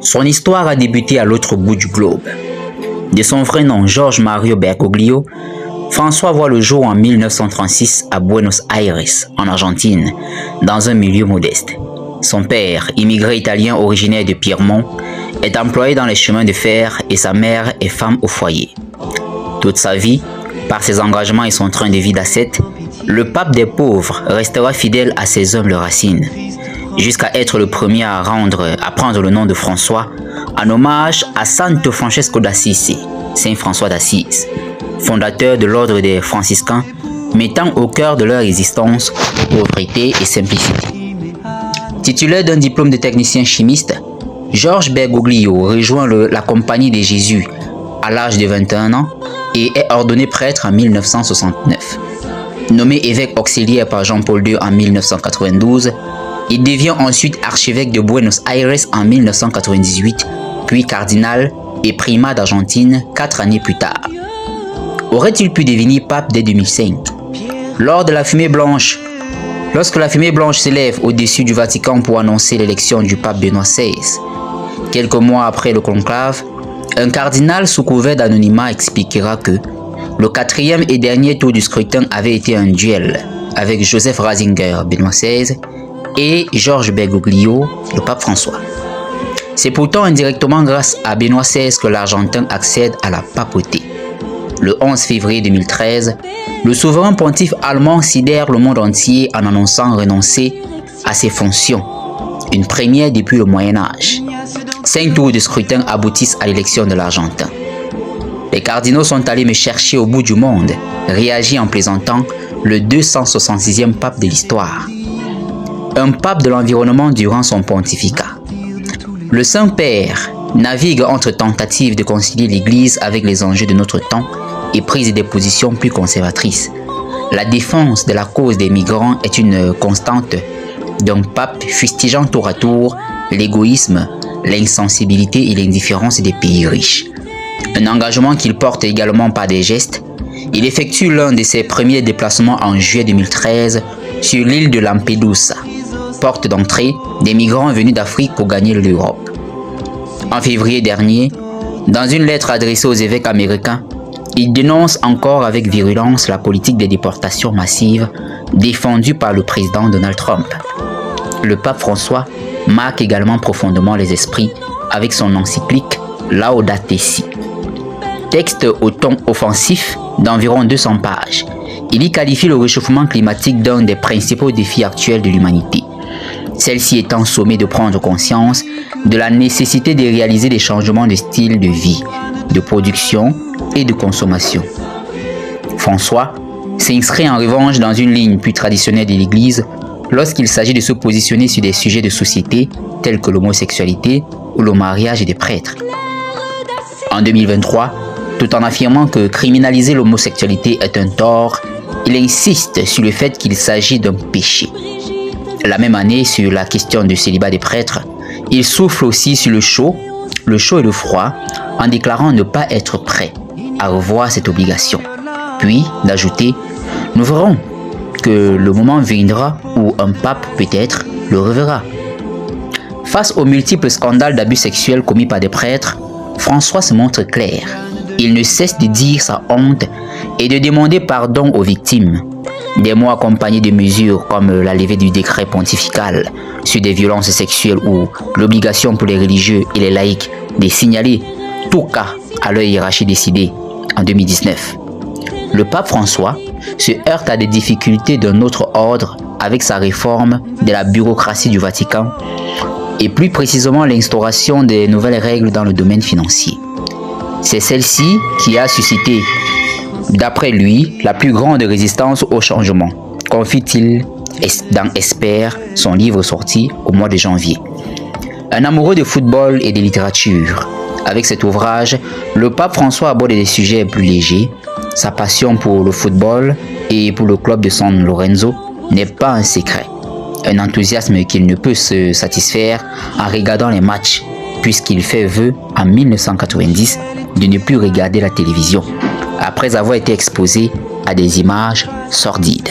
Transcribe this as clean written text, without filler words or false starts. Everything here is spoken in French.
Son histoire a débuté à l'autre bout du globe. De son vrai nom, Jorge Mario Bergoglio, François voit le jour en 1936 à Buenos Aires, en Argentine, dans un milieu modeste. Son père, immigré italien originaire de Piémont, est employé dans les chemins de fer et sa mère est femme au foyer. Toute sa vie, par ses engagements et son train de vie d'ascète, le pape des pauvres restera fidèle à ses humbles racines, jusqu'à être le premier à prendre le nom de François en hommage à Santo Francesco d'Assisi, Saint François d'Assise, fondateur de l'ordre des franciscains, mettant au cœur de leur existence pauvreté et simplicité. Titulaire d'un diplôme de technicien chimiste, Jorge Bergoglio rejoint la Compagnie de Jésus à l'âge de 21 ans et est ordonné prêtre en 1969. Nommé évêque auxiliaire par Jean-Paul II en 1992, il devient ensuite archevêque de Buenos Aires en 1998, puis cardinal et primat d'Argentine 4 années plus tard. Aurait-il pu devenir pape dès 2005? Lorsque la fumée blanche s'élève au-dessus du Vatican pour annoncer l'élection du pape Benoît XVI, quelques mois après le conclave, un cardinal sous couvert d'anonymat expliquera que le quatrième et dernier tour du scrutin avait été un duel avec Joseph Ratzinger, Benoît XVI, et Jorge Bergoglio, le pape François. C'est pourtant indirectement grâce à Benoît XVI que l'Argentin accède à la papauté. Le 11 février 2013, le souverain pontife allemand sidère le monde entier en annonçant renoncer à ses fonctions, une première depuis le Moyen-Âge. 5 tours de scrutin aboutissent à l'élection de l'Argentin. Les cardinaux sont allés me chercher au bout du monde, réagit en plaisantant le 266e pape de l'histoire. Un pape de l'environnement durant son pontificat. Le Saint-Père navigue entre tentatives de concilier l'Église avec les enjeux de notre temps et prise des positions plus conservatrices. La défense de la cause des migrants est une constante d'un pape fustigeant tour à tour l'égoïsme, l'insensibilité et l'indifférence des pays riches. Un engagement qu'il porte également par des gestes. Il effectue l'un de ses premiers déplacements en juillet 2013 sur l'île de Lampedusa, porte d'entrée des migrants venus d'Afrique pour gagner l'Europe. En février dernier, dans une lettre adressée aux évêques américains, il dénonce encore avec virulence la politique des déportations massives défendue par le président Donald Trump. Le pape François marque également profondément les esprits avec son encyclique Laudato Si. Texte au ton offensif d'environ 200 pages, il y qualifie le réchauffement climatique d'un des principaux défis actuels de l'humanité. Celle-ci étant sommée de prendre conscience de la nécessité de réaliser des changements de style de vie, de production et de consommation. François s'inscrit en revanche dans une ligne plus traditionnelle de l'Église lorsqu'il s'agit de se positionner sur des sujets de société tels que l'homosexualité ou le mariage des prêtres. En 2023, tout en affirmant que criminaliser l'homosexualité est un tort, il insiste sur le fait qu'il s'agit d'un péché. La même année, sur la question du célibat des prêtres, il souffle aussi sur le chaud et le froid, en déclarant ne pas être prêt à revoir cette obligation. Puis d'ajouter « Nous verrons que le moment viendra où un pape peut-être le reverra ». Face aux multiples scandales d'abus sexuels commis par des prêtres, François se montre clair. Il ne cesse de dire sa honte et de demander pardon aux victimes. Des mots accompagnés de mesures comme la levée du décret pontifical sur des violences sexuelles ou l'obligation pour les religieux et les laïcs de signaler tout cas à leur hiérarchie décidée en 2019. Le pape François se heurte à des difficultés d'un autre ordre avec sa réforme de la bureaucratie du Vatican et plus précisément l'instauration des nouvelles règles dans le domaine financier. C'est celle-ci qui a suscité, d'après lui, la plus grande résistance au changement, confie-t-il dans Esper, son livre sorti au mois de janvier. Un amoureux de football et de littérature, avec cet ouvrage, le pape François aborde des sujets plus légers. Sa passion pour le football et pour le club de San Lorenzo n'est pas un secret. Un enthousiasme qu'il ne peut se satisfaire en regardant les matchs, puisqu'il fait vœu en 1990 de ne plus regarder la télévision, après avoir été exposé à des images sordides.